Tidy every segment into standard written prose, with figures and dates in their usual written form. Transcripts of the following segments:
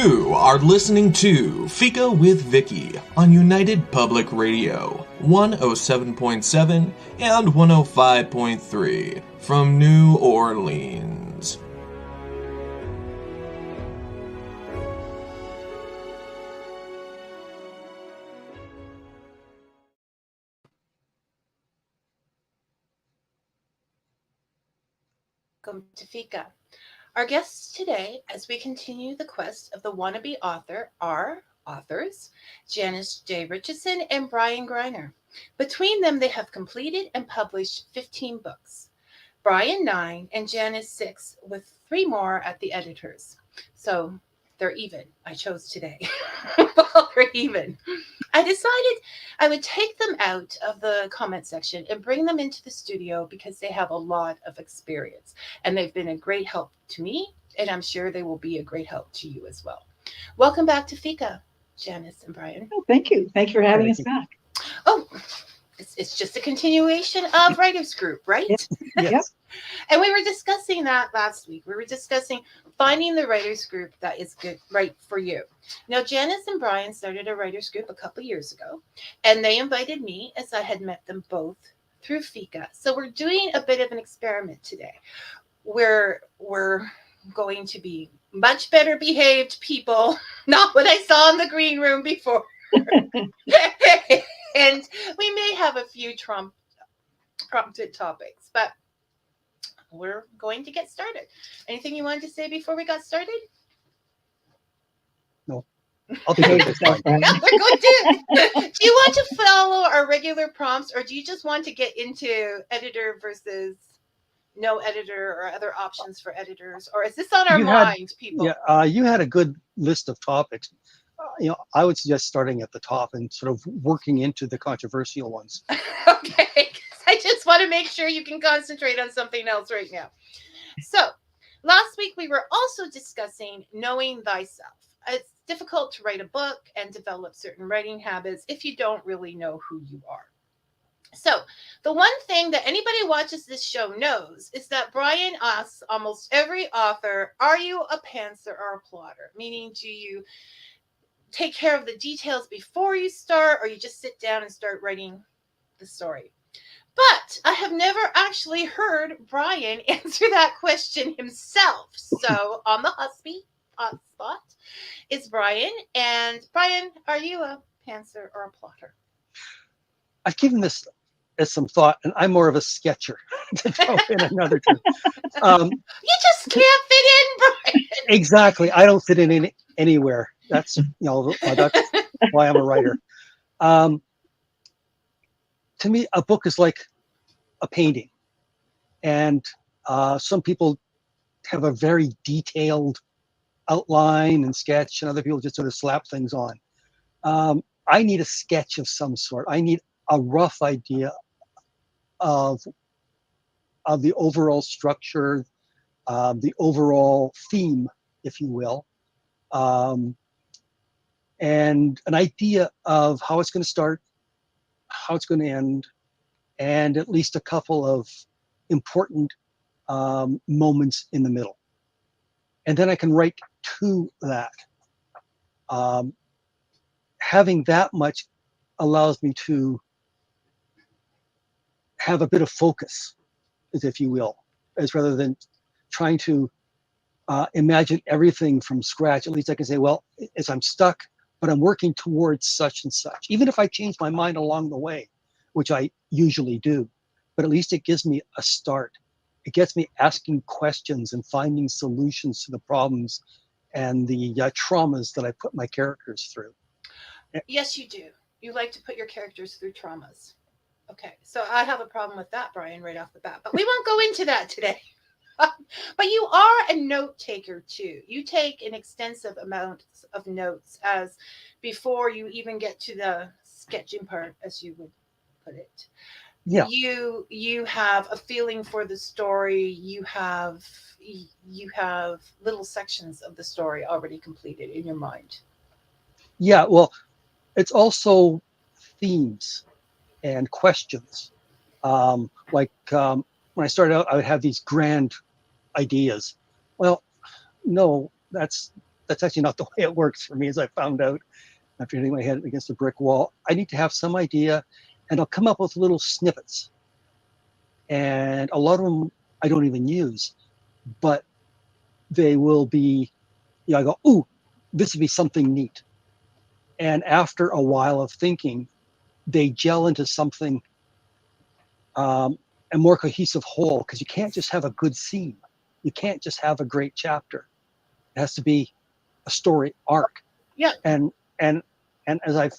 You are listening to Fika with Vicky on United Public Radio, 107.7 and 105.3 from New Orleans. Welcome to Fika. Our guests today, as we continue the quest of the wannabe author, are authors Janice J. Richardson and Brian Greiner. Between them, they have completed and published 15 books. Brian 9 and Janice 6, with 3 more at the editors. So they're even. I chose today. Well, they're even. I decided I would take them out of the comment section and bring them into the studio because they have a lot of experience and they've been a great help to me, and I'm sure they will be a great help to you as well. Welcome back to Fika, Janice and Brian. Oh, thank you. Thank you for having us back. Oh, it's just a continuation of Writers Group, right? Yes. And we were discussing that last week. We were discussing finding the writers group that is good, right for you. Now, Janice and Brian started a writers group a couple years ago, and they invited me as I had met them both through Fika. So we're doing a bit of an experiment today. We're going to be much better behaved people, not what I saw in the green room before. And we may have a few prompted topics, but we're going to get started. Anything you wanted to say before we got started? No. I'll be good. We're going to. Do you want to follow our regular prompts, or do you just want to get into editor versus no editor or other options for editors? Or is this on our mind, people? Yeah, you had a good list of topics. I would suggest starting at the top and sort of working into the controversial ones. Okay. I just want to make sure you can concentrate on something else right now. So, last week we were also discussing knowing thyself. It's difficult to write a book and develop certain writing habits if you don't really know who you are. So, the one thing that anybody who watches this show knows is that Brian asks almost every author, are you a pantser or a plotter? Meaning, do you take care of the details before you start, or you just sit down and start writing the story? But I have never actually heard Brian answer that question himself. So on the hot spot is Brian. And Brian, are you a pantser or a plotter? I've given this some thought, and I'm more of a sketcher to throw in another term. You just can't fit in, Brian. Exactly. I don't fit in anywhere. That's that's why I'm a writer. To me, a book is like a painting, and some people have a very detailed outline and sketch, and other people just sort of slap things on. I need a sketch of some sort. I need a rough idea of the overall structure, the overall theme, if you will, and an idea of how it's going to start, how it's going to end, and at least a couple of important moments in the middle. And then I can write to that. Having that much allows me to have a bit of focus, if you will, as rather than trying to imagine everything from scratch. At least I can say, well, as I'm stuck, but I'm working towards such and such, even if I change my mind along the way, which I usually do, but at least it gives me a start. It gets me asking questions and finding solutions to the problems and the traumas that I put my characters through. Yes, you do. You like to put your characters through traumas. Okay, so I have a problem with that, Brian, right off the bat, but we won't go into that today. But you are a note taker too. You take an extensive amount of notes as before you even get to the sketching part, as you would put it. Yeah. You have a feeling for the story. You have little sections of the story already completed in your mind. Yeah, well, it's also themes and questions. When I started out, I would have these grand ideas. Well, no, that's that's actually not the way it works for me, as I found out after hitting my head against a brick wall. I need to have some idea, and I'll come up with little snippets. And a lot of them I don't even use, but they will be, I go, ooh, this would be something neat. And after a while of thinking, they gel into something, a more cohesive whole, because you can't just have a good scene. You can't just have a great chapter. It has to be a story arc. Yeah. And as I've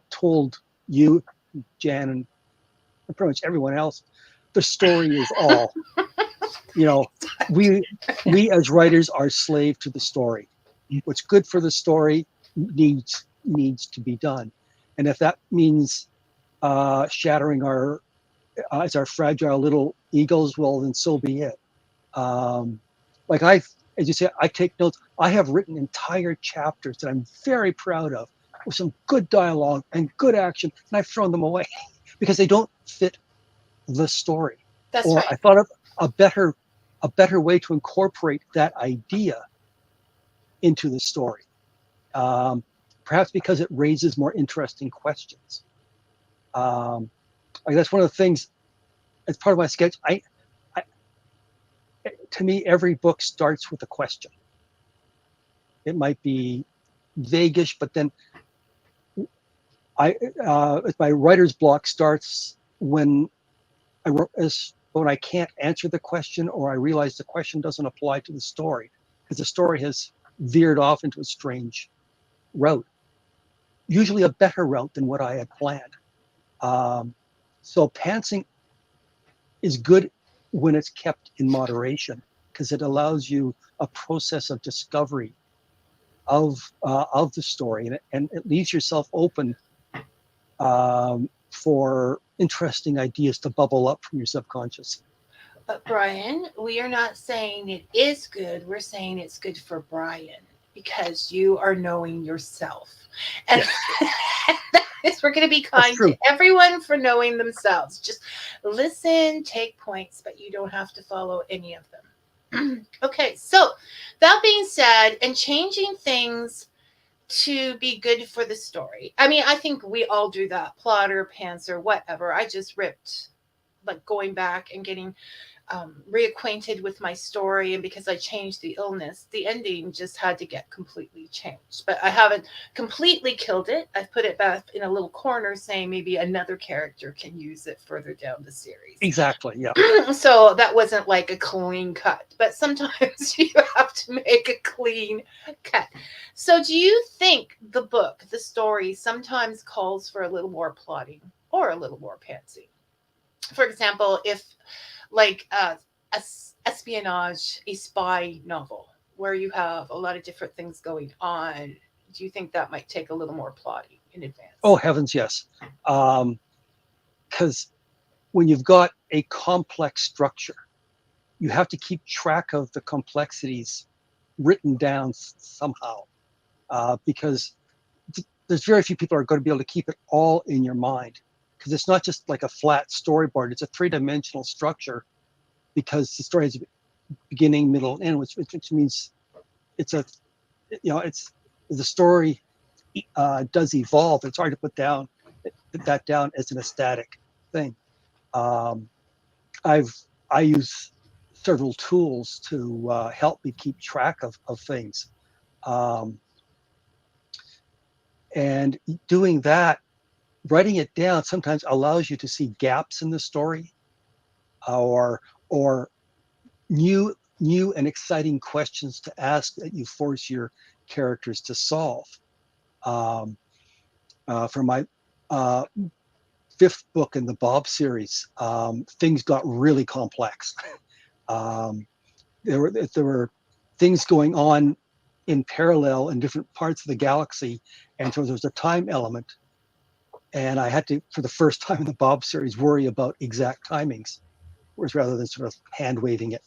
told you, Jan, and pretty much everyone else, the story is all. We as writers are slave to the story. What's good for the story needs to be done, and if that means shattering our fragile little egos, well, then so be it. As you say, I take notes. I have written entire chapters that I'm very proud of, with some good dialogue and good action, and I've thrown them away because they don't fit the story. That's or right. I thought of a better way to incorporate that idea into the story, perhaps because it raises more interesting questions. That's one of the things. As part of my sketch, to me, every book starts with a question. It might be vaguish, but then my writer's block starts when I can't answer the question, or I realize the question doesn't apply to the story, because the story has veered off into a strange route, usually a better route than what I had planned. So pantsing is good when it's kept in moderation, because it allows you a process of discovery of the story, and it leaves yourself open for interesting ideas to bubble up from your subconscious. But Brian, we are not saying it is good. We're saying it's good for Brian because you are knowing yourself. And that is, we're going to be kind to everyone for knowing themselves. Just listen, take points, but you don't have to follow any of them. Okay, so that being said, and changing things to be good for the story. I mean, I think we all do that. Plotter, pantser, whatever. I just ripped, like, going back and getting reacquainted with my story, and because I changed the illness, the ending just had to get completely changed. But I haven't completely killed it. I've put it back in a little corner, saying maybe another character can use it further down the series. Exactly, yeah. So that wasn't like a clean cut, but sometimes you have to make a clean cut. So do you think the book, the story, sometimes calls for a little more plotting or a little more pantsing? For example, if like espionage, a spy novel where you have a lot of different things going on, do you think that might take a little more plotting in advance? Oh, heavens, yes. Because when you've got a complex structure, you have to keep track of the complexities written down somehow, because there's very few people are going to be able to keep it all in your mind, because it's not just like a flat storyboard. It's a three-dimensional structure, because the story has a beginning, middle, and end, which means it's the story does evolve. It's hard to put that down as an static thing. I use several tools to help me keep track of things, and doing that, writing it down sometimes allows you to see gaps in the story, or new and exciting questions to ask that you force your characters to solve. For my fifth book in the Bob series, things got really complex. There were things going on in parallel in different parts of the galaxy, and so there was a time element, and I had to, for the first time in the Bob series, worry about exact timings, whereas rather than sort of hand waving it.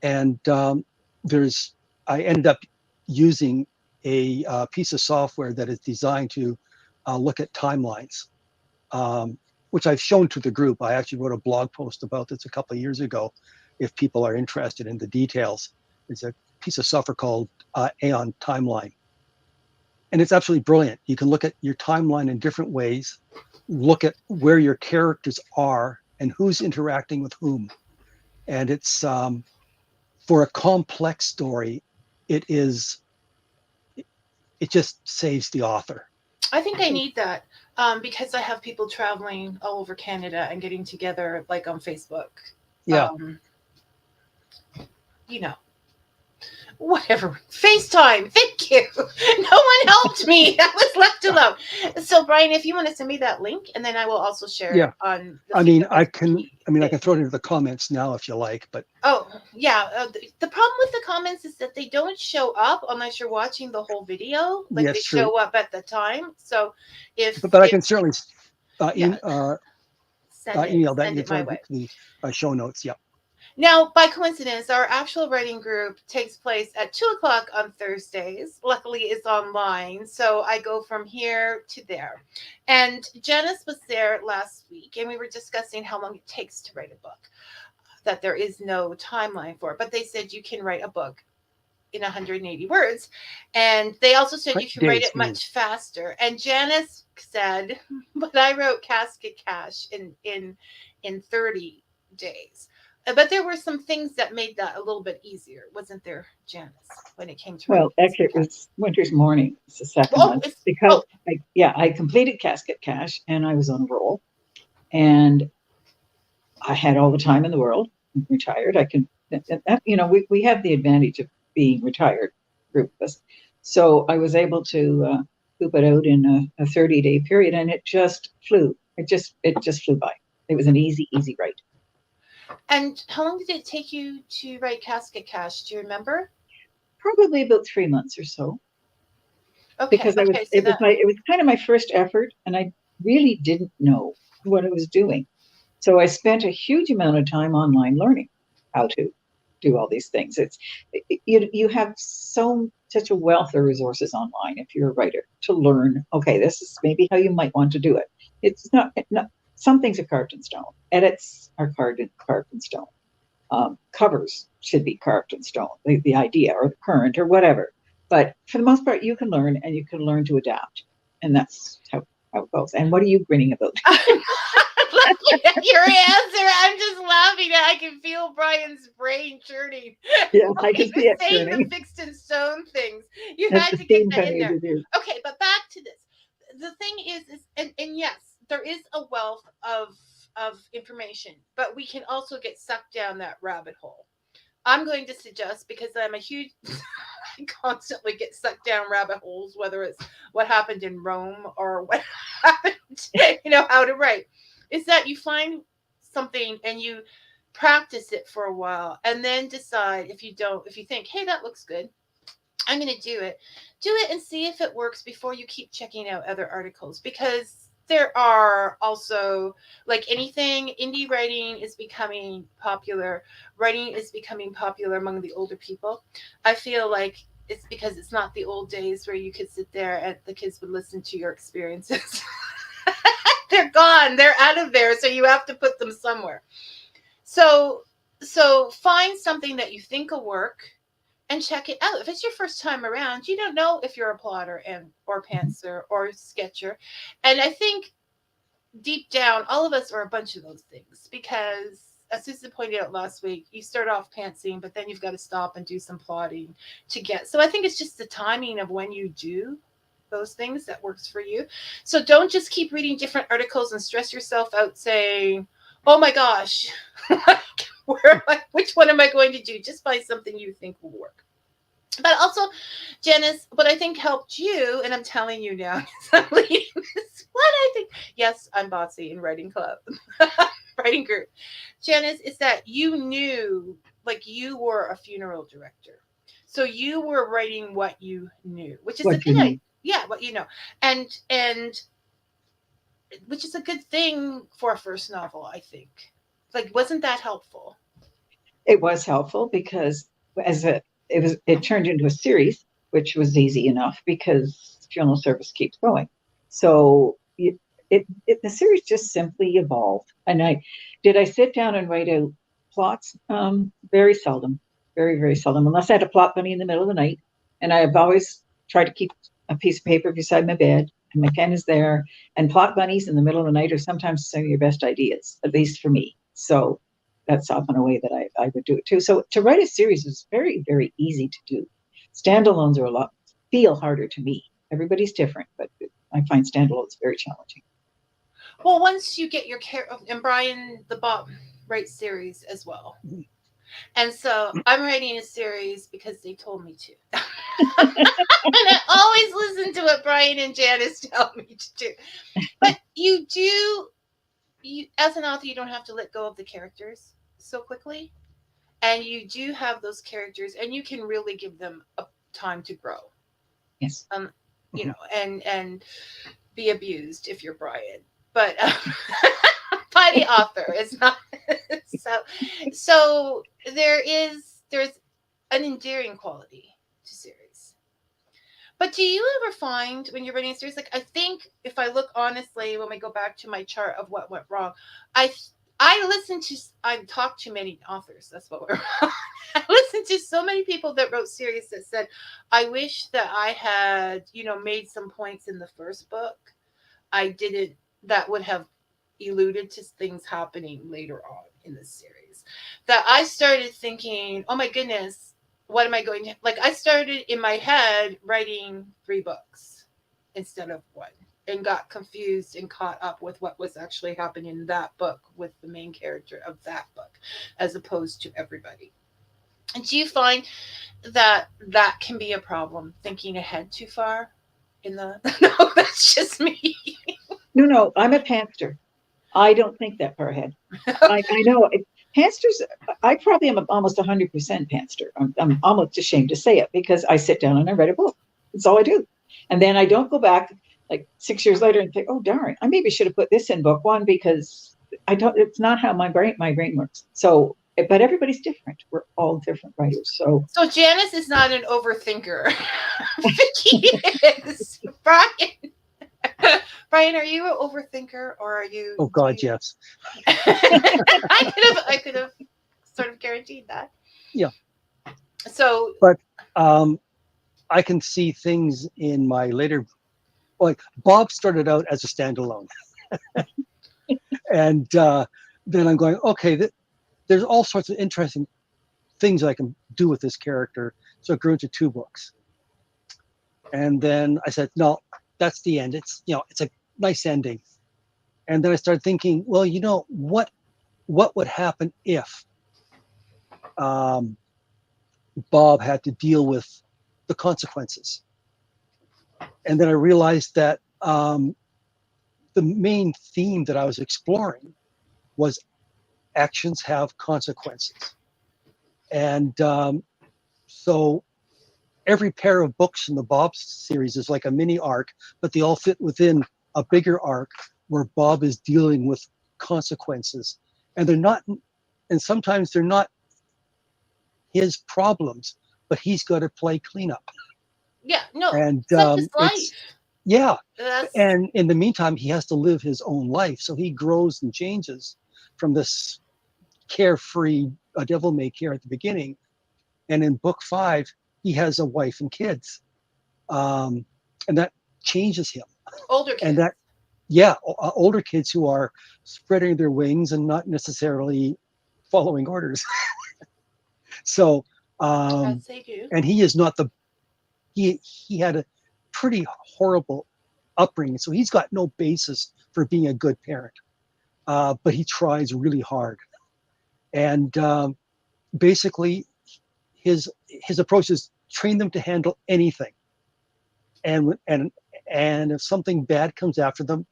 And I ended up using a piece of software that is designed to look at timelines, which I've shown to the group. I actually wrote a blog post about this a couple of years ago, if people are interested in the details. It's a piece of software called Aeon Timeline. And it's absolutely brilliant. You can look at your timeline in different ways, look at where your characters are and who's interacting with whom. And it's for a complex story, it just saves the author. I think I need that because I have people traveling all over Canada and getting together like on Facebook. Yeah. You know, whatever. FaceTime. Thank you. No one helped me. I was left alone. So, Brian, if you want to send me that link, and then I will also share it on. I can throw it into the comments now if you like, but. Oh, yeah. The problem with the comments is that they don't show up unless you're watching the whole video. Like they show up at the time. So But I can certainly email that into the show notes. Yeah. Now, by coincidence, our actual writing group takes place at 2:00 on Thursdays. Luckily, it's online, so I go from here to there. And Janice was there last week, and we were discussing how long it takes to write a book, that there is no timeline for it. But they said you can write a book in 180 words. And they also said you can write it much faster. And Janice said, but I wrote Casket Cash in 30 days. But there were some things that made that a little bit easier, wasn't there, Janice, when it came to Well, actually, it was Winter's Morning. It's the second one. Because I completed Casket Cash and I was on a roll. And I had all the time in the world. I'm retired. I can, we have the advantage of being retired, group of us. So I was able to poop it out in a 30-day period, and it just flew. It just flew by. It was an easy write. And how long did it take you to write Casket Cash? Do you remember? Probably about 3 months or so. Okay. Because it was kind of my first effort, and I really didn't know what I was doing. So I spent a huge amount of time online learning how to do all these things. You have such a wealth of resources online if you're a writer to learn. Okay, this is maybe how you might want to do it. It's not. Some things are carved in stone. Edits are carved in stone. Covers should be carved in stone. The idea or the current or whatever. But for the most part, you can learn, and you can learn to adapt, and that's how it goes. And what are you grinning about? Looking at your answer, I'm just laughing. I can feel Brian's brain churning. Yeah, I can see it saying churning. the fixed in stone things. You That's had to get that in there. Okay, but back to this. The thing is and yes, there is a wealth of information, but we can also get sucked down that rabbit hole. I'm going to suggest, because I'm a huge, I constantly get sucked down rabbit holes, whether it's what happened in Rome or what happened, how to write, is that you find something and you practice it for a while and then decide if you think, hey, that looks good, I'm going to do it and see if it works before you keep checking out other articles. Because there are also, like anything, indie writing is becoming popular. Writing is becoming popular among the older people. I feel like it's because it's not the old days where you could sit there and the kids would listen to your experiences. They're gone. They're out of there. So you have to put them somewhere. So find something that you think will work and check it out. If it's your first time around, you don't know if you're a plotter or pantser or sketcher. And I think deep down, all of us are a bunch of those things, because as Susan pointed out last week, you start off pantsing, but then you've got to stop and do some plotting to get. So I think it's just the timing of when you do those things that works for you. So don't just keep reading different articles and stress yourself out saying, oh my gosh, which one am I going to do? Just find something you think will work. But also, Janice, what I think helped you, and I'm telling you now, I'm leading this, what I think, yes, I'm bossy in writing club, writing group. Janice, is that you knew, like you were a funeral director. So you were writing what you knew, which is a good idea. Yeah, what you know. And which is a good thing for a first novel, I think. Like, wasn't that helpful? It was helpful because it turned into a series, which was easy enough because funeral service keeps going. So the series just simply evolved. And I sit down and write out plots? Very seldom. Very, very seldom, unless I had a plot bunny in the middle of the night. And I've always tried to keep a piece of paper beside my bed, and my pen is there. And plot bunnies in the middle of the night are sometimes some of your best ideas, at least for me. So that's often a way that I would do it too. So to write a series is very, very easy to do. Standalones are feel harder to me. Everybody's different, but I find standalones very challenging. Well, once you get your and Brian the Bob writes series as well. And so I'm writing a series because they told me to. And I always listen to what Brian and Janice tell me to do. But as an author, you don't have to let go of the characters so quickly. And you do have those characters, and you can really give them a time to grow. Yes. You know, and be abused if you're Brian. But by the author, it's not. So there's an endearing quality to series. But do you ever find when you're writing a series, like, I think if I look honestly, when we go back to my chart of what went wrong, I talked to many authors. That's what we're wrong. I listened to so many people that wrote series that said, I wish that I had, made some points in the first book. I didn't, that would have alluded to things happening later on in the series. That I started thinking, oh my goodness, what am I going to, like, I started in my head writing 3 books instead of 1. And got confused and caught up with what was actually happening in that book with the main character of that book, as opposed to everybody. And do you find that can be a problem, thinking ahead too far? No, that's just me. No, I'm a pantser. I don't think that far ahead. I know pantsters. I probably am almost 100% pantster. I'm almost ashamed to say it because I sit down and I write a book. That's all I do, and then I don't go back like 6 years later and think, oh darn, I maybe should have put this in book 1 because I don't. It's not how my brain works. So, but everybody's different. We're all different writers. So Janice is not an overthinker. Vicky is. Brian, are you an overthinker or are you? Oh God, yes. I could have sort of guaranteed that. Yeah. So, but I can see things in my later. Like Bob started out as a standalone, and then I'm going, okay, there's all sorts of interesting things I can do with this character. So it grew into 2 books, and then I said, no, that's the end. It's it's a nice ending. And then I started thinking, well, what would happen if Bob had to deal with the consequences? And then I realized that the main theme that I was exploring was actions have consequences. And so every pair of books in the Bob series is like a mini arc, but they all fit within a bigger arc where Bob is dealing with consequences. And they're not, and sometimes they're not his problems, but he's got to play cleanup. Yeah, no, and such is life. Yeah. And in the meantime, he has to live his own life. So he grows and changes from this carefree, a devil may care at the beginning. And in book 5, he has a wife and kids. And that changes him. Older kids. And older kids who are spreading their wings and not necessarily following orders. So, Yes, they do. and he is not he had a pretty horrible upbringing, so he's got no basis for being a good parent, but he tries really hard. And basically his approach is train them to handle anything, and if something bad comes after them,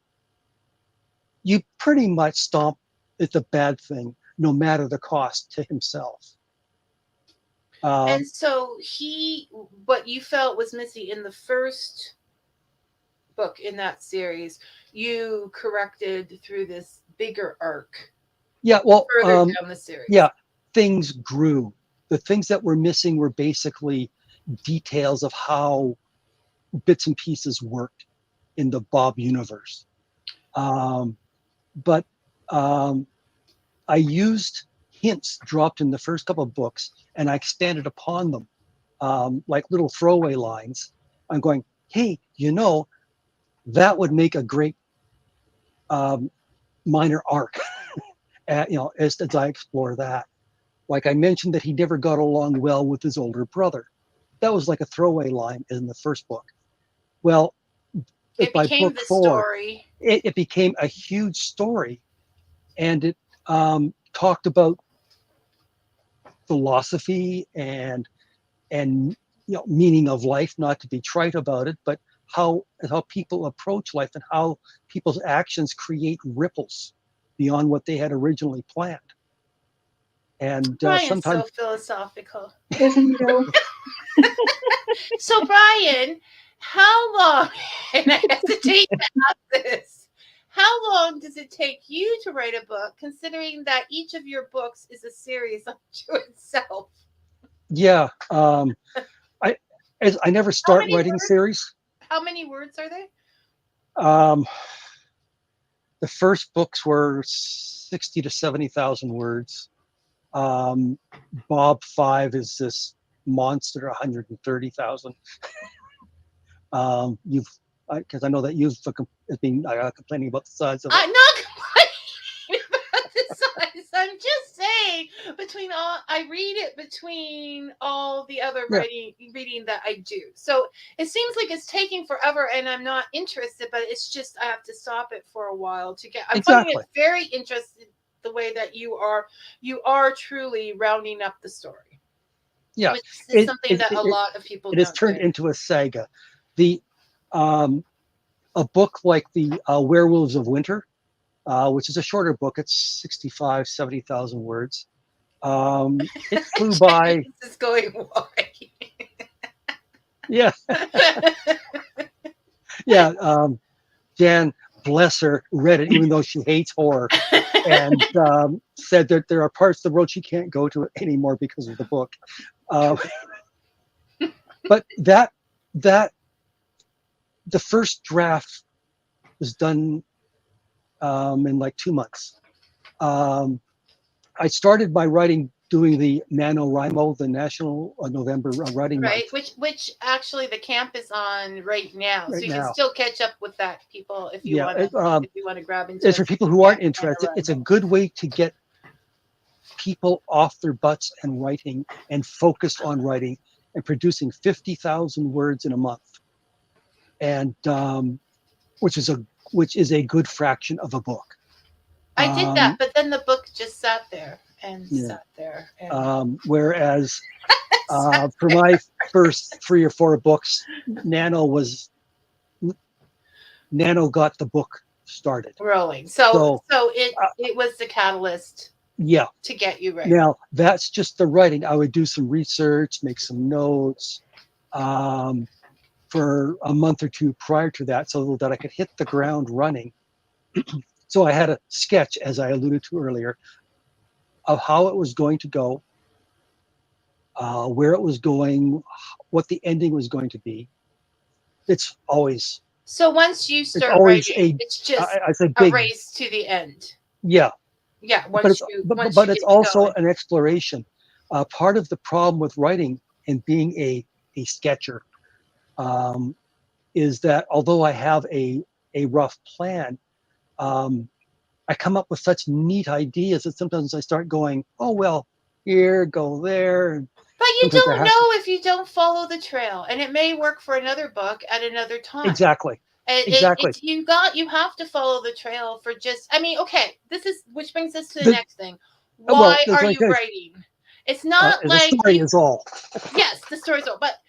you pretty much stomp at the bad thing no matter the cost to himself. And so what you felt was missing in the first book in that series, you corrected through this bigger arc. Yeah, well, further down the series. Yeah, things grew. The things that were missing were basically details of how bits and pieces worked in the Bob universe. But I used hints dropped in the first couple of books, and I expanded upon them, like little throwaway lines. I'm going, hey, that would make a great minor arc, as I explore that. Like I mentioned that he never got along well with his older brother. That was like a throwaway line in the first book. Well, it by became book the 4, story. it became a huge story, and it talked about philosophy and meaning of life, not to be trite about it, but how people approach life and how people's actions create ripples beyond what they had originally planned. And Brian's sometimes so philosophical. Isn't it though? So Brian, how long, and I hesitate to ask this, how long does it take you to write a book, considering that each of your books is a series unto itself? Yeah. I never start writing words? series. How many words are there? The first books were 60 to 70,000 words. Bob 5 is this monster, 130,000. Because I know that you've been complaining about the size of it. I'm not complaining about the size. I'm just saying I read it between all the other reading that I do. So it seems like it's taking forever, and I'm not interested. But it's just I have to stop it for a while to get. I'm finding it very interesting the way that you are truly rounding up the story. Yeah, which is something that a lot of people. It has turned into a saga. A book like the Werewolves of Winter, which is a shorter book. It's 65, 70,000 words. It flew by. This is going wide. Yeah. Yeah. Jan, bless her, read it even though she hates horror, and said that there are parts of the world she can't go to anymore because of the book. But the first draft was done in like 2 months. I started by doing the NaNoWriMo, the National November Writing Month. Right, which actually the camp is on right now, so you can still catch up with that, people, if you want to grab into it. It's for people who aren't interested. It's a good way to get people off their butts and writing and focused on writing and producing 50,000 words in a month, and which is a good fraction of a book. I did that, but then the book just sat there and sat there. And... whereas for my first 3 or 4 books, Nano got the book started, rolling. So it was the catalyst. Yeah. To get you ready. Now that's just the writing. I would do some research, make some notes for a month or 2 prior to that, so that I could hit the ground running. So I had a sketch, as I alluded to earlier, of how it was going to go, where it was going, what the ending was going to be. It's always. So once you start writing, it's just a race to the end. Yeah. Yeah, but it's also an exploration. Part of the problem with writing and being a sketcher is that although I have a rough plan, I come up with such neat ideas that sometimes I start going, oh, well, here, go there. But you don't know if you don't follow the trail, and it may work for another book at another time. Exactly. You have to follow the trail for which brings us to the next thing. Why are you writing? It's not like the story is all. Yes, the story is all, but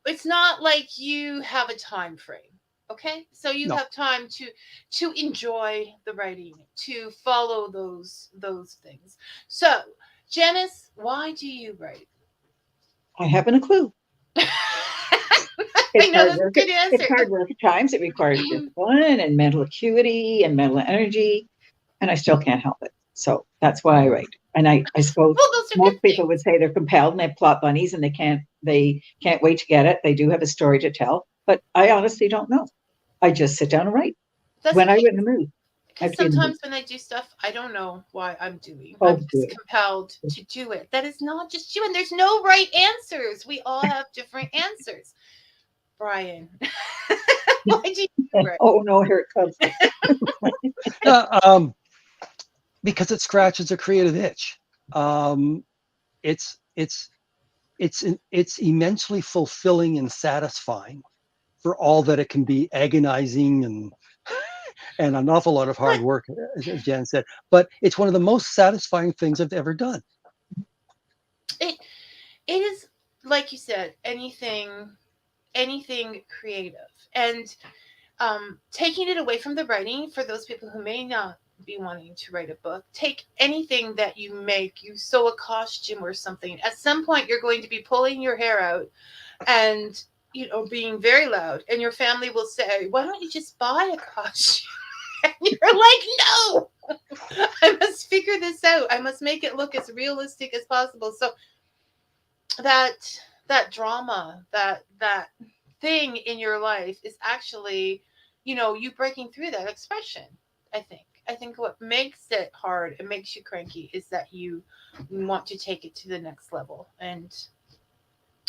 it's not like you have a time frame. Okay, so you have time to enjoy the writing, to follow those things. So, Janice, why do you write? I haven't a clue. I know that's a good answer. It's hard work at times. It requires discipline and mental acuity and mental energy, and I still can't help it. So that's why I write. And I suppose most people would say they're compelled and they have plot bunnies and they can't wait to get it. They do have a story to tell, but I honestly don't know. I just sit down and write when I'm in the mood. Because sometimes when I do stuff, I don't know why I'm doing. Oh, I'm just good. compelled to do it. That is not just you, and there's no right answers. We all have different answers. Brian, why do you do it? Oh no, here it comes. Because it scratches a creative itch. It's immensely fulfilling and satisfying for all that it can be agonizing and an awful lot of hard work, as Jan said. But it's one of the most satisfying things I've ever done. It is, like you said, anything creative, and taking it away from the writing for those people who may not be wanting to write a book. Take anything that you make. You sew a costume or something. At some point, you're going to be pulling your hair out and being very loud, and your family will say, "Why don't you just buy a costume?" And you're like, "No, I must figure this out. I must make it look as realistic as possible." So that drama, that thing in your life is actually, you breaking through that expression. I think what makes it hard and makes you cranky is that you want to take it to the next level. And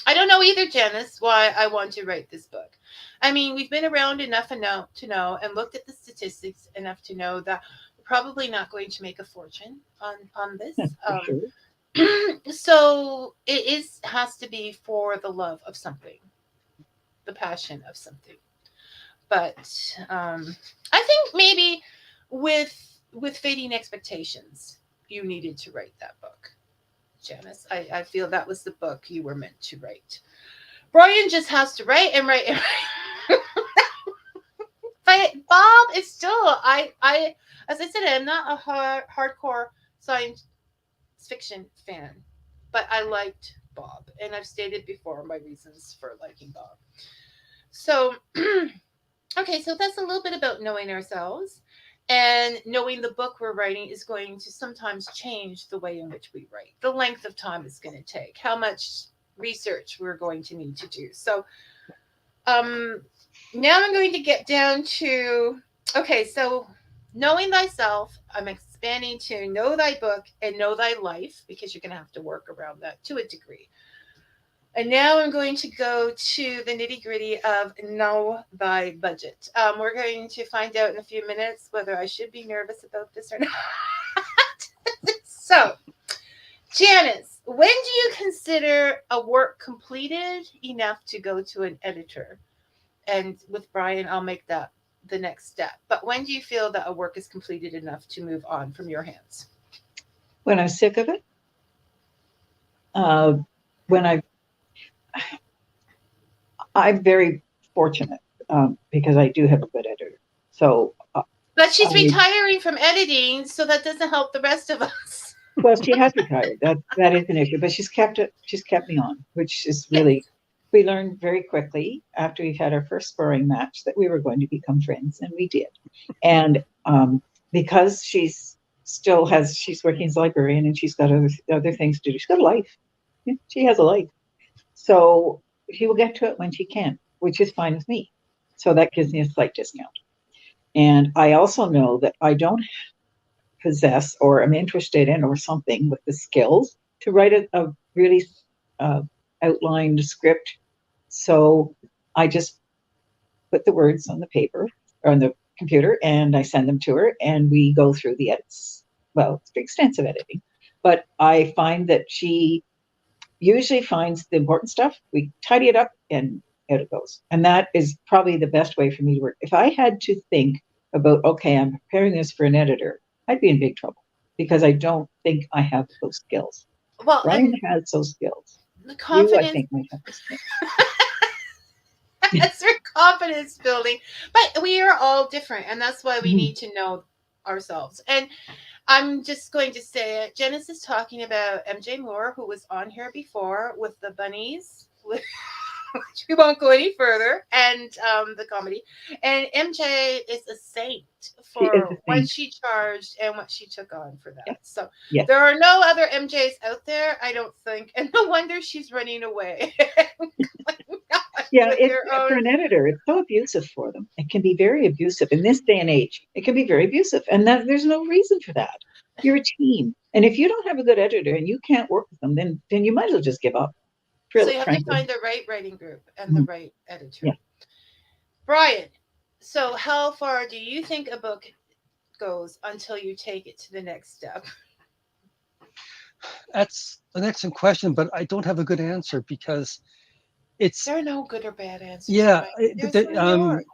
I don't know either, Janice, why I want to write this book. I mean, we've been around enough to know and looked at the statistics enough to know that we're probably not going to make a fortune on this. Sure. So it has to be for the love of something, the passion of something. But I think maybe with Fading Expectations, you needed to write that book, Janice. I feel that was the book you were meant to write. Brian just has to write and write and write. But Bob is still, I as I said, I'm not a hardcore science fiction fan, but I liked Bob, and I've stated before my reasons for liking Bob. So okay, so that's a little bit about knowing ourselves, and knowing the book we're writing is going to sometimes change the way in which we write, the length of time it's going to take, how much research we're going to need to do. So now I'm going to get down to, okay, so knowing thyself, I'm expanding to know thy book and know thy life, because you're going to have to work around that to a degree. And now I'm going to go to the nitty gritty of know thy budget. We're going to find out in a few minutes whether I should be nervous about this or not. So, Janice, when do you consider a work completed enough to go to an editor? And with Brian, I'll make that the next step. But when do you feel that a work is completed enough to move on from your hands? When I'm sick of it. When I'm very fortunate because I do have a good editor. So, but she's retiring from editing, so that doesn't help the rest of us. Well, she has retired. That is an issue, but she's kept me on, which is really. Yes. We learned very quickly after we had our first sparring match that we were going to become friends, and we did. And because she's working as a librarian and she's got other things to do. She's got a life. She has a life. So she will get to it when she can, which is fine with me. So that gives me a slight discount. And I also know that I don't possess or am interested in or something with the skills to write a really outlined script. So I just put the words on the paper or on the computer and I send them to her and we go through the edits. Well, it's extensive editing, but I find that she usually finds the important stuff. We tidy it up and out it goes. And that is probably the best way for me to work. If I had to think about, okay, I'm preparing this for an editor, I'd be in big trouble because I don't think I have those skills. Well, Brian has those skills. The confidence. You, I think, might have those skills. That's her confidence building. But we are all different, and that's why we need to know ourselves. And I'm just going to say it. Janice is talking about MJ Moore, who was on here before with the bunnies, which we won't go any further, and the comedy. And MJ is a saint for what she charged and what she took on for that. Yes. So there are no other MJs out there, I don't think. And no wonder she's running away. Yeah, with it their for own. an editor, it's so abusive for them. It can be very abusive in this day and age. It can be very abusive, and that there's no reason for that. You're a team, and if you don't have a good editor and you can't work with them, then you might as well just give up. So you have to Frankly, find the right writing group and the Mhm. right editor. Yeah. Brian, so how far do you think a book goes until you take it to the next step? That's an excellent question, but I don't have a good answer because it's, There are no good or bad answers, yeah, Brian. There's only yours.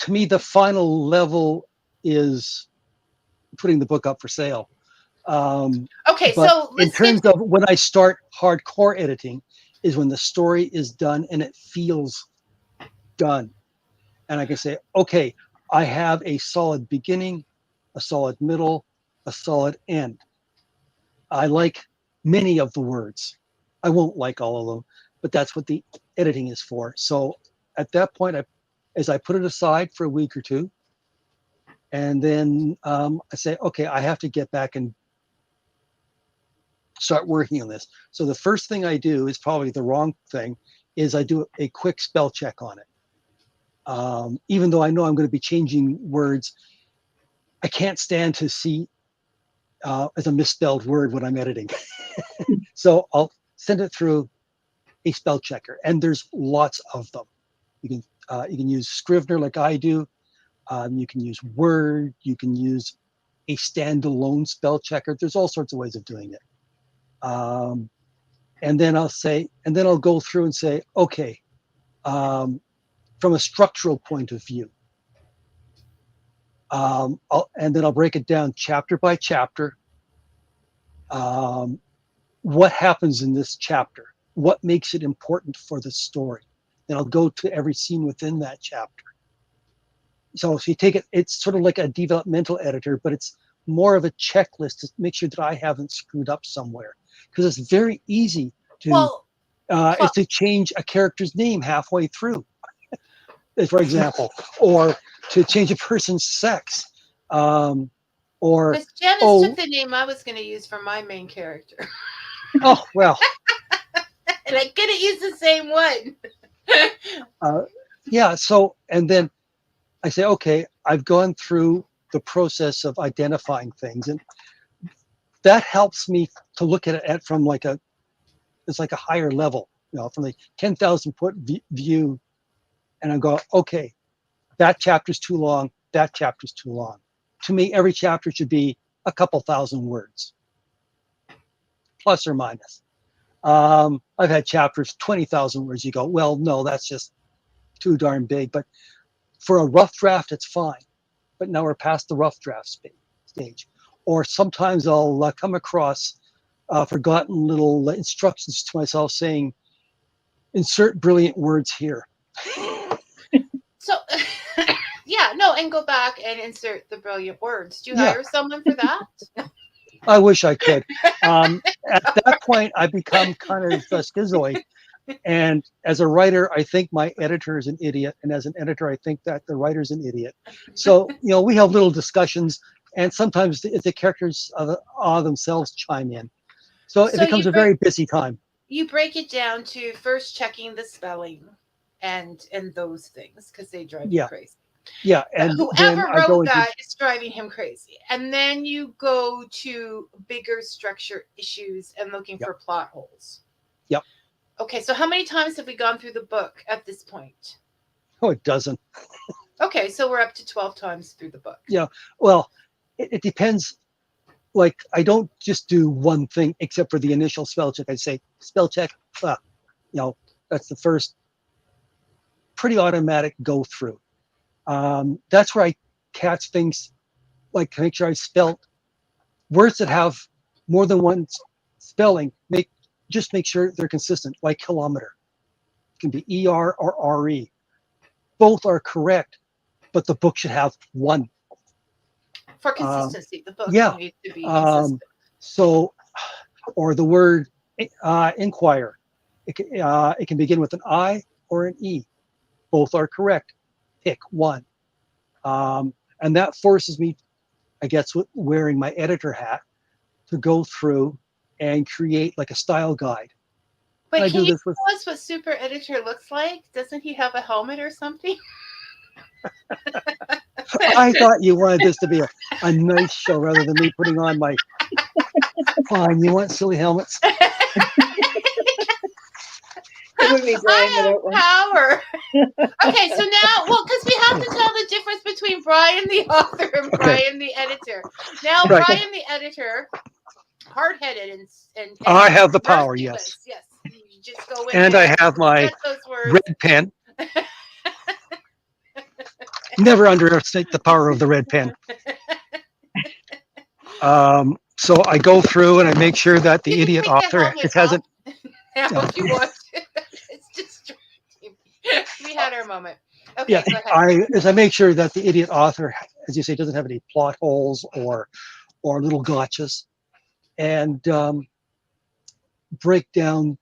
to me, the final level is putting the book up for sale. Okay, But so in let's get terms of when I start hardcore editing, is when the story is done and it feels done. And I can say, okay, I have a solid beginning, a solid middle, a solid end. I like many of the words. I won't like all of them, but that's what the editing is for. So at that point, as I put it aside for a week or two, and then I say, okay, I have to get back and start working on this. So the first thing I do is probably the wrong thing, is I do a quick spell check on it. Even though I know I'm going to be changing words, I can't stand to see as a misspelled word when I'm editing. So I'll send it through a spell checker, and there's lots of them. You can use Scrivener like I do. You can use Word. You can use a standalone spell checker. There's all sorts of ways of doing it. And then I'll go through and say, okay, from a structural point of view, and then I'll break it down chapter by chapter. What happens in this chapter? What makes it important for the story? Then I'll go to every scene within that chapter. So if you take it, it's sort of like a developmental editor, but it's more of a checklist to make sure that I haven't screwed up somewhere. Because it's very easy to well, is to change a character's name halfway through, for example, or to change a person's sex, or Miss Janice took oh the name I was going to use for my main character, oh well, and I couldn't use the same one. yeah. So and then I say, okay, I've gone through the process of identifying things, and that helps me to look at it from it's like a higher level, from the 10,000 foot view, and I go, okay, that chapter's too long. That chapter's too long. To me, every chapter should be a couple thousand words, plus or minus. I've had chapters 20,000 words. You go, well, no, that's just too darn big. But for a rough draft, it's fine. But now we're past the rough draft stage. Or sometimes I'll come across forgotten little instructions to myself saying, insert brilliant words here. So, yeah, no, and go back and insert the brilliant words. Do you Yeah. hire someone for that? I wish I could. At that point, I become kind of schizoid. And as a writer, I think my editor is an idiot. And as an editor, I think that the writer's an idiot. So, we have little discussions. And sometimes the characters themselves chime in. So it So becomes a very busy time. you break it down to first checking the spelling and those things because they drive you Yeah. crazy. Yeah. But And then whoever I go wrote into, that is driving him crazy. And then you go to bigger structure issues and looking Yep. for plot holes. Yep. Okay, so how many times have we gone through the book at this point? Oh, it doesn't. Okay, so we're up to 12 times through the book. Yeah. Well, it depends. Like, I don't just do one thing except for the initial spell check. I say, spell check, that's the first pretty automatic go through. That's where I catch things, like to make sure I spell words that have more than one spelling. Make sure they're consistent, like kilometer. It can be ER or RE. Both are correct, but the book should have one. For consistency, the book Yeah. needs to be consistent. So, or the word inquire. It can begin with an I or an E. Both are correct. Pick one. And that forces me, I guess, wearing my editor hat, to go through and create like a style guide But I can do you this with. tell us what super editor looks like? Doesn't he have a helmet or something? I thought you wanted this to be a nice show rather than me putting on my. Fine, you want silly helmets? It would be Brian I without one. have power. Okay, so now, well, because we have to tell the difference between Brian the author and Brian the editor. Now, Right. Brian the editor, hard-headed and I have the power, merciless. Yes, you just go in And there I have my set those words. red pen. Never underestimate the power of the red pen. So I go through and I make sure that the You can idiot take the author helmet hasn't. off now if you want to. It's distracting. We had our moment. Okay, Yeah, go ahead. I make sure that the idiot author, as you say, doesn't have any plot holes or little gotchas, and break down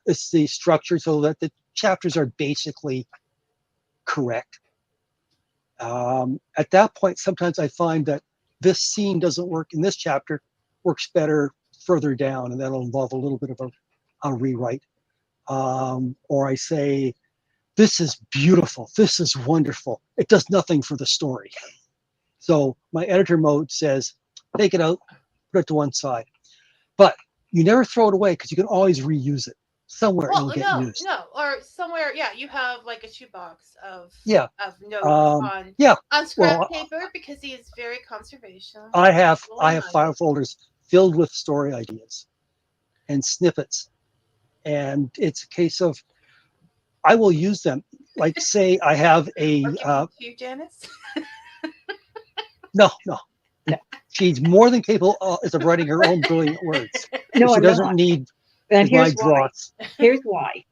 the structure so that the chapters are basically correct. At that point, sometimes I find that this scene doesn't work in this chapter, works better further down, and that'll involve a little bit of a rewrite. Or I say, this is beautiful, this is wonderful. It does nothing for the story. So my editor mode says, take it out, put it to one side. But you never throw it away because you can always reuse it. Somewhere it'll get used. No, or somewhere, yeah, you have like a shoebox of notes on scrap paper because he is very conservational. I have file folders filled with story ideas and snippets, and it's a case of I will use them. Like, say I have a you, Janice. No. She's more than capable of writing her own brilliant words. No, she doesn't need and my dross. Here's why.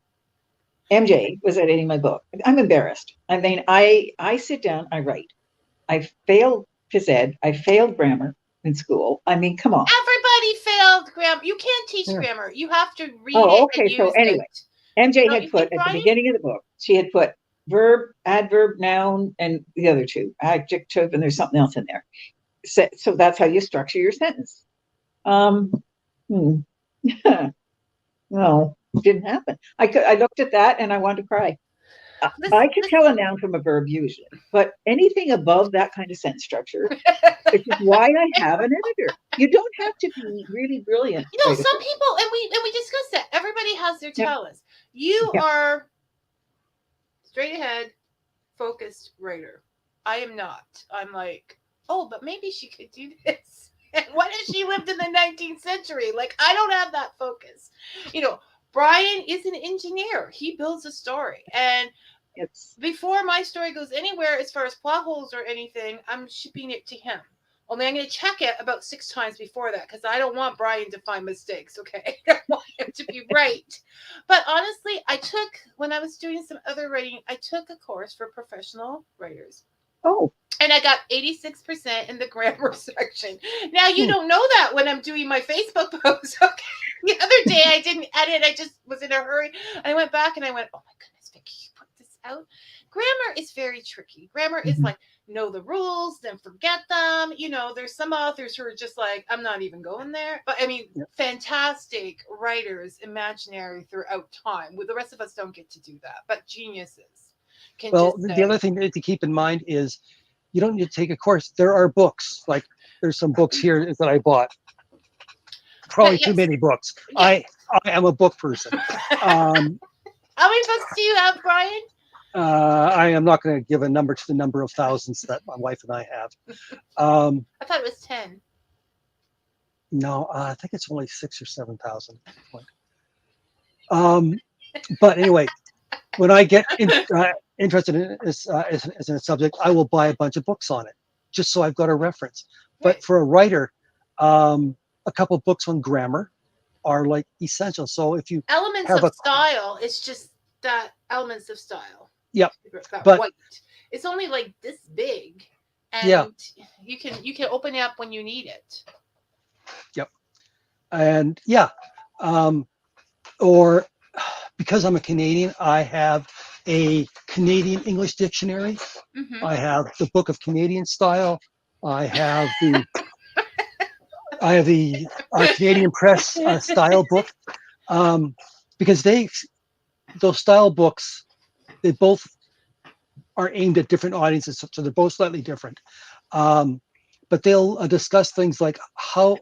MJ was editing my book. I'm embarrassed. I mean, I sit down, I write. I failed phys ed. I failed grammar in school. I mean, come on. Everybody failed grammar. You can't teach grammar. You have to read it. And use anyway, MJ had put at the beginning of the book, she had put verb, adverb, noun, and the other two, adjective, and there's something else in there. So that's how you structure your sentence. No, it didn't happen. I looked at that and I wanted to cry. I can tell a noun from a verb usually, but anything above that kind of sentence structure, which is why I have an editor. You don't have to be really brilliant. You know, some people, and we discussed that. Everybody has their talents. You are straight ahead, focused writer. I am not. I'm like, oh, but maybe she could do this. And what if she lived in the 19th century? Like, I don't have that focus. You know, Brian is an engineer. He builds a story. And before my story goes anywhere, as far as plot holes or anything, I'm shipping it to him. Only I'm going to check it about 6 times before that because I don't want Brian to find mistakes, okay? I want him to be right. But honestly, when I was doing some other writing, I took a course for professional writers. Oh. And I got 86% in the grammar section. Now, you don't know that when I'm doing my Facebook post. Okay. The other day, I didn't edit. I just was in a hurry. I went back and I went, oh, my goodness, Vicky, you put this out? Grammar is very tricky. Grammar is like, know the rules, then forget them. You know, there's some authors who are just like, I'm not even going there. But, I mean, fantastic writers, imaginary throughout time. The rest of us don't get to do that. But geniuses can the other thing to keep in mind is you don't need to take a course. There are books. Like there's some books here that I bought. Probably too many books. Yes. I am a book person. How many books do you have, Brian? I am not going to give a number to the number of thousands that my wife and I have. I thought it was 10. No, I think it's only 6,000 or 7,000 at this point. But anyway, when I get interested in this as a subject, I will buy a bunch of books on it, just so I've got a reference. But for a writer, a couple of books on grammar are like essential. So if you elements of style, it's just that elements of style. Yep. But white. It's only like this big, and you can open it up when you need it. Yep. And or because I'm a Canadian, I have a Canadian English dictionary. I have the Book of Canadian Style. I have the Canadian Press style book. Because those style books, they both are aimed at different audiences, so they're both slightly different. But they'll discuss things like how,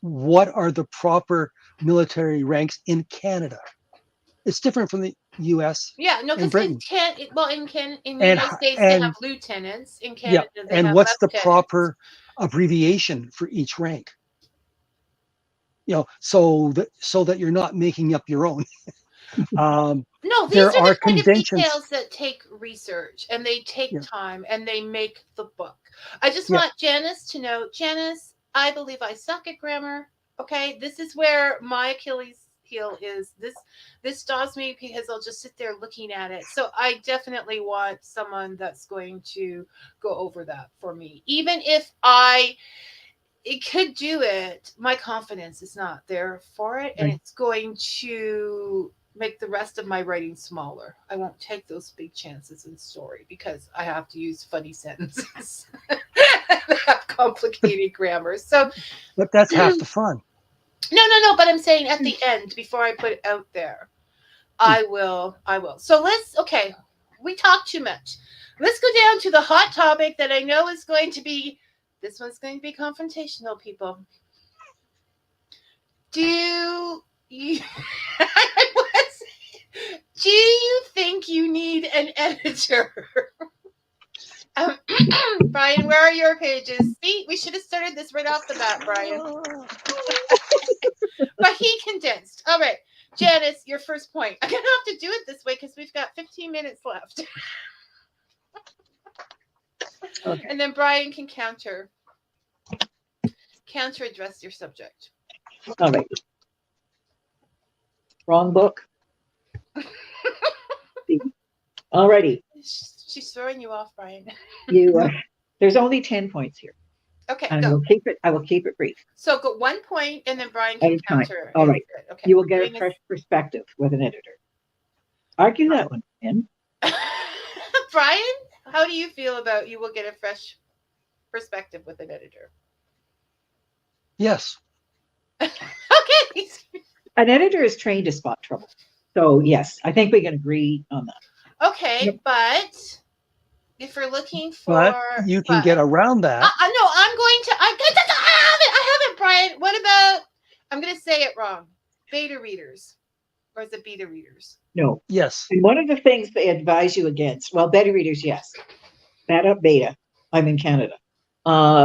what are the proper military ranks in Canada? It's different from the U.S. Yeah, no, and because Britain. In the And United States they have and lieutenants. In yeah, Canada they and have what's the lieutenants. proper abbreviation for each rank? So that you're not making up your own. No, these There are are the kind of conventions. details that take research and they take Yeah. time and they make the book. I just Yeah. want Janice to know, Janice, I believe I suck at grammar. Okay, this is where my Achilles heel is. This stops me because I'll just sit there looking at it. So I definitely want someone that's going to go over that for me. Even if it could do it, my confidence is not there for it, and Right. it's going to make the rest of my writing smaller. I won't take those big chances in story because I have to use funny sentences that have complicated grammar. So But that's half the fun. no, but I'm saying at the end, before I put it out there, I will. So okay, we talk too much. Let's go down to the hot topic that I know is going to be, this one's going to be confrontational, people. Do you do you think you need an editor? Brian, where are your pages? See, we should have started this right off the bat, Brian. But he condensed. All right, Janice, your first point. I'm going to have to do it this way because we've got 15 minutes left. Okay. And then Brian can counter address your subject. All right. Wrong book. Alrighty. She's throwing you off, Brian. There's only 10 points here. Okay, And go. I will keep it brief. So go 1 point, and then Brian At can a time. counter. All right. Okay. You will get a fresh perspective with an editor. Argue that one, Ben. Brian, how do you feel about you will get a fresh perspective with an editor? Yes. Okay. An editor is trained to spot trouble. So yes, I think we can agree on that. Okay, Yep. but if we're looking for, But you can get around that. No, I'm going to. I have it, Brian. What about? I'm going to say it wrong. Beta readers, or is it beta readers? No. Yes. And one of the things they advise you against, well, beta readers, yes. Beta. I'm in Canada.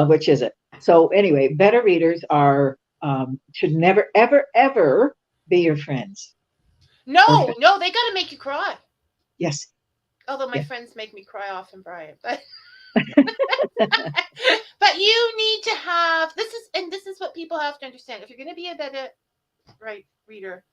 Which is it? So anyway, beta readers should never, ever, ever be your friends. No, they got to make you cry. Yes. Although my Yeah. friends make me cry often, Brian, but but you need to have this is what people have to understand. If you're going to be a beta reader,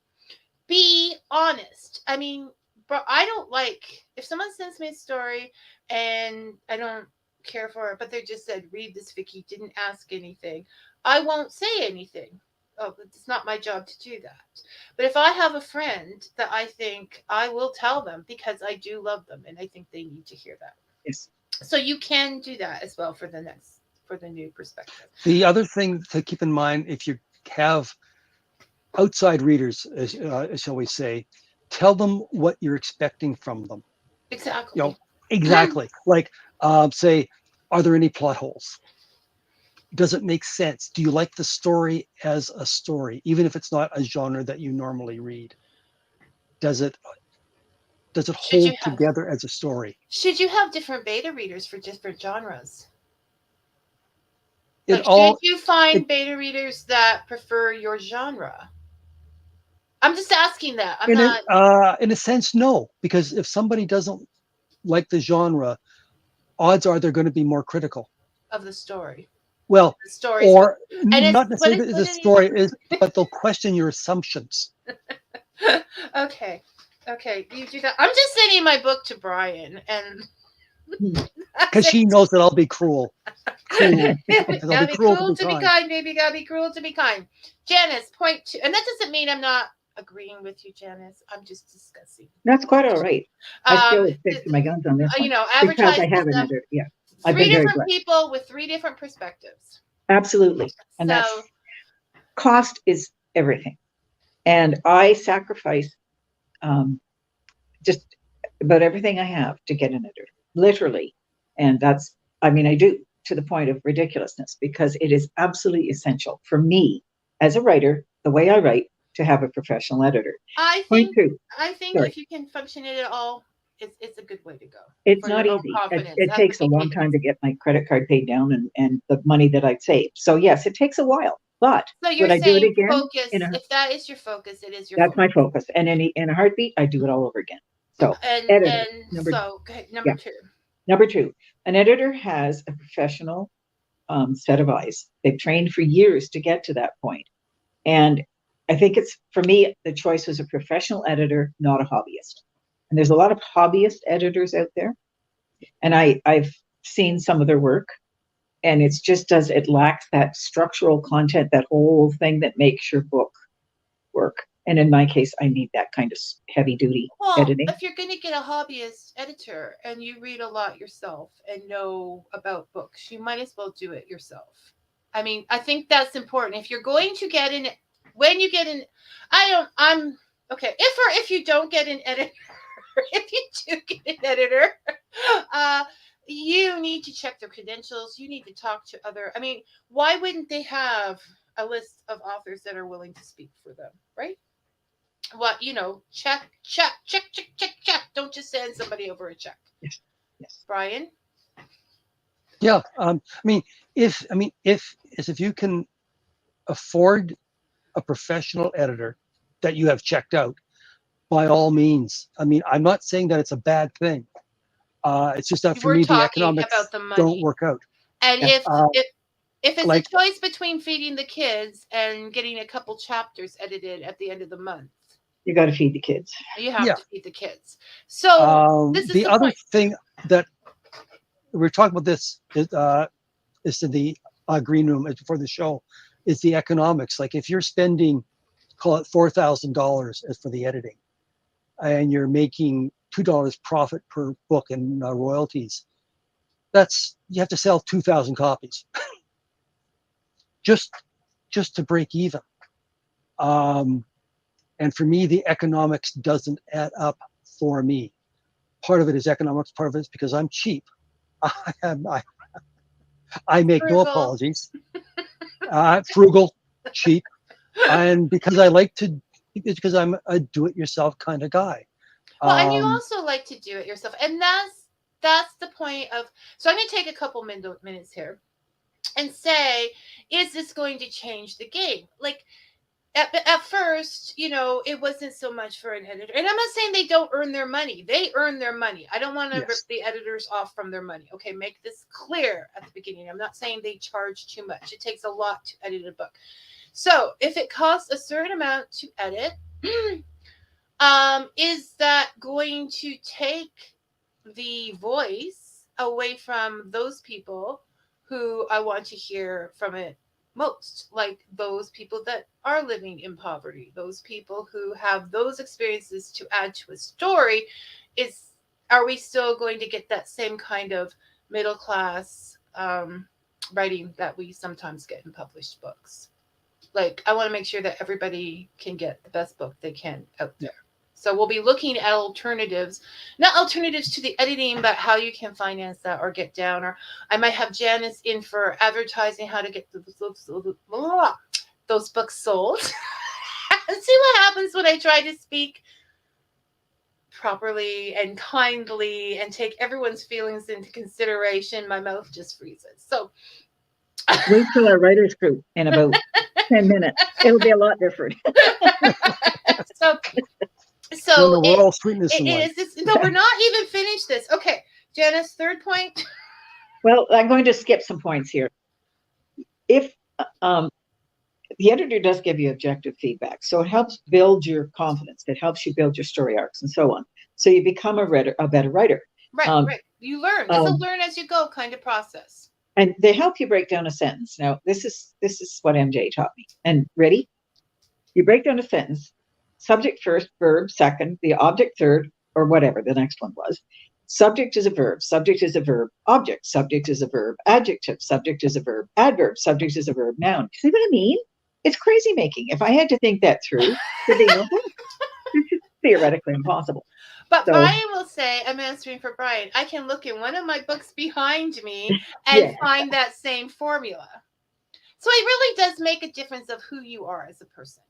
be honest. I mean, I don't like if someone sends me a story and I don't care for it, but they just said, read this, Vicky, didn't ask anything. I won't say anything. Oh, it's not my job to do that. But if I have a friend that I think, I will tell them because I do love them and I think they need to hear that. Yes. So you can do that as well for the new perspective. The other thing to keep in mind, if you have outside readers, shall we say, tell them what you're expecting from them. Exactly. Exactly. Like, say, are there any plot holes? Does it make sense? Do you like the story as a story, even if it's not a genre that you normally read? Does it hold together as a story? Should you have different beta readers for different genres? Should you find beta readers that prefer your genre? I'm just asking that. In a sense, no, because if somebody doesn't like the genre, odds are they're going to be more critical of the story. Well, the stories, or not necessarily the story is, but they'll question your assumptions. Okay, you do that. I'm just sending my book to Brian, and because he knows that I'll be cruel. Gotta be cruel to be kind, baby. Gotta be cruel to be kind. Janice, point 2, and that doesn't mean I'm not agreeing with you, Janice. I'm just discussing. That's quite all right. I still stick to my guns on this one. Advertise. Because I have an editor. Yeah. 3 different people with 3 different perspectives. Absolutely. And that's cost is everything. And I sacrifice just about everything I have to get an editor, literally. And that's, I mean, I do, to the point of ridiculousness, because it is absolutely essential for me as a writer, the way I write, to have a professional editor. I Point think two, I think sorry, if you can function it at all, it's a good way to go it's for not your own easy. confidence It at the takes a long beginning. time to get my credit card paid down and the money that I'd saved. So yes, it takes a while, but So you're would I do it saying again? focus. If that is your focus, it is your That's focus. my focus. And in a heartbeat, I do it all over again. So editor, And number, so okay, number yeah, 2. number 2, an editor has a professional set of eyes. They've trained for years to get to that point. And I think it's, for me, the choice was a professional editor, not a hobbyist. And there's a lot of hobbyist editors out there. And I've seen some of their work, and it's just it lacks that structural content, that whole thing that makes your book work. And in my case, I need that kind of heavy duty Well, editing. if you're going to get a hobbyist editor and you read a lot yourself and know about books, you might as well do it yourself. I mean, I think that's important. If you're going to get in, when you get in, I'm okay. If you don't get an editor, if you do get an editor, you need to check their credentials. You need to talk to other. I mean, why wouldn't they have a list of authors that are willing to speak for them, right? What, check. Don't just send somebody over a check. Yes. Yes. Brian? Yeah. If you can afford a professional editor that you have checked out, by all means. I mean, I'm not saying that it's a bad thing. It's just that for We're me, the talking economics about the money. don't work out. And Yeah. if it's Like- a choice between feeding the kids and getting a couple chapters edited at the end of the month, You got to feed the kids. you have Yeah. to feed the kids. So this is the the other point. thing that we're talking about this is in the green room before the show, is the economics. Like if you're spending, call it $4,000 as for the editing, and you're making $2 profit per book in royalties, you have to sell 2,000 copies just to break even. And for me, the economics doesn't add up for me. Part of it is economics. Part of it is because I'm cheap. I make no Frugal. apologies. Frugal, cheap, and because because I'm a do-it-yourself kind of guy. Well, and you also like to do it yourself. And that's the point of, so I'm going to take a couple minutes here and say, is this going to change the game? Like at first, it wasn't so much for an editor. And I'm not saying they don't earn their money. They earn their money. I don't want to rip the editors off from their money. Okay, make this clear at the beginning. I'm not saying they charge too much. It takes a lot to edit a book. So if it costs a certain amount to edit, is that going to take the voice away from those people who I want to hear from it most, like those people that are living in poverty, those people who have those experiences to add to a story? Are we still going to get that same kind of middle class writing that we sometimes get in published books? Like, I want to make sure that everybody can get the best book they can out there. So we'll be looking at alternatives, not alternatives to the editing, but how you can finance that or get down. Or I might have Janice in for advertising, how to get those books sold. See what happens when I try to speak properly and kindly and take everyone's feelings into consideration. My mouth just freezes. So wait till our writers group in about 10 minutes. It'll be a lot different. So we're all sweetness and light. No, we're not even finished this. Okay, Janice, third point. Well, I'm going to skip some points here. If the editor does give you objective feedback, so it helps build your confidence. It helps you build your story arcs and so on. So you become a better writer. Right, right. You learn. It's a learn as you go kind of process. And they help you break down a sentence. Now, this is what MJ taught me. And ready? You break down a sentence. Subject first, verb second, the object third, or whatever the next one was. Subject is a verb, subject is a verb, subject is a verb, adjective, subject is a verb, adverb, subject is a verb, noun. See what I mean? it's crazy making. If I had to think that through, there'd be no book. It's just theoretically impossible. But So, Brian will say, I'm answering for Brian, I can look in one of my books behind me and yeah. find that same formula. So it really does make a difference of who you are as a person.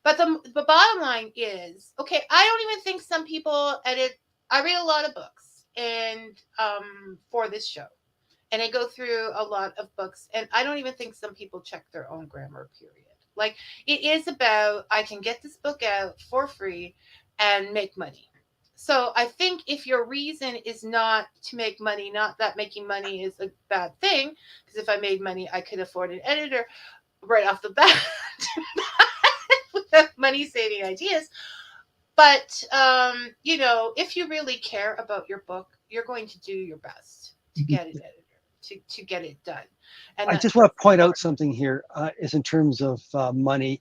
But the bottom line is, okay, I don't even think some people edit. I read a lot of books and for this show. And I go through a lot of books. And I don't even think some people check their own grammar, period. Like, it is about, I can get this book out for free and make money. So I think if your reason is not to make money, not that making money is a bad thing, because if I made money, I could afford an editor right off the bat with money saving ideas. But, you know, if you really care about your book, you're going to do your best to get it edited, to get it done. And I just want to point out something here is in terms of money.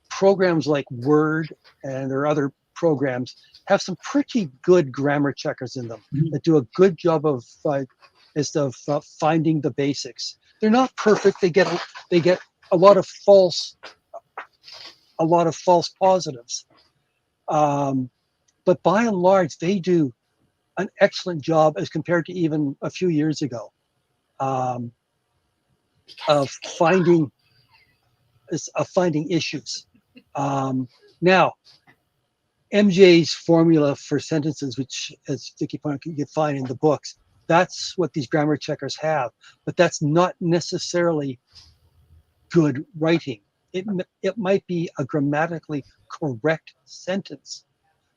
Programs like Word and there are other programs have some pretty good grammar checkers in them that do a good job of finding the basics. They're not perfect. They get a lot of false positives, but by and large, they do an excellent job as compared to even a few years ago of finding issues. Now, MJ's formula for sentences, which, as Vicky pointed out, you can find in the books, that's what these grammar checkers have, but that's not necessarily good writing. It might be a grammatically correct sentence,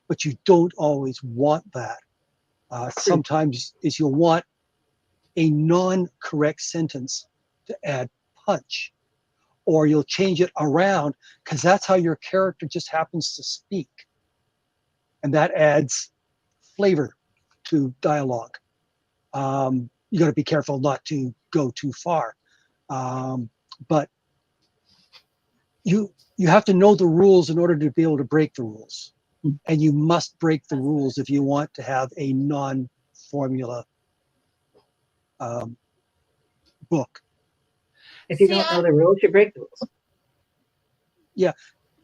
but you don't always want that. Sometimes you'll want a non-correct sentence to add punch, or you'll change it around because that's how your character just happens to speak. And that adds flavor to dialogue. You got to be careful not to go too far. But you have to know the rules in order to be able to break the rules. And you must break the rules if you want to have a non-formula book. If you don't know the rules, you break the rules. Yeah.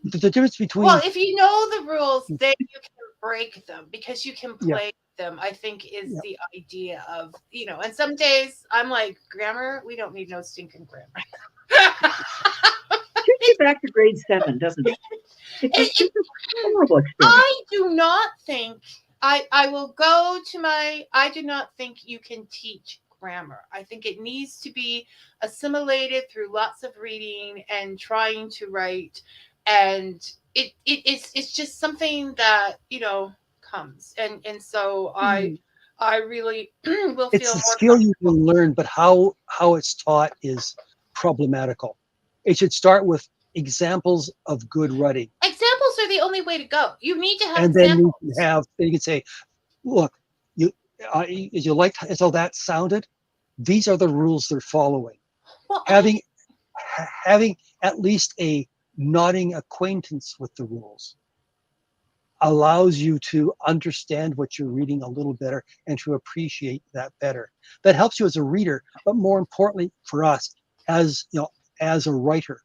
The difference between... Well, if you know the rules, then you can break them because you can play them, I think is the idea of, you know, and some days I'm like, grammar, we don't need no stinking grammar. Takes you back to grade 7, doesn't it? It's a horrible experience. I do not think, I will go to I do not think you can teach grammar. I think it needs to be assimilated through lots of reading and trying to write. And it's just something that, you know, comes. And so I really will feel it's a skill you can learn, but how it's taught is problematical. It should start with examples of good writing. Examples are the only way to go. You need to have and examples. then you can say, look, as you liked how that sounded, these are the rules they're following. Well, having at least a nodding acquaintance with the rules allows you to understand what you're reading a little better and to appreciate that better. That helps you as a reader, but more importantly for us, as a writer,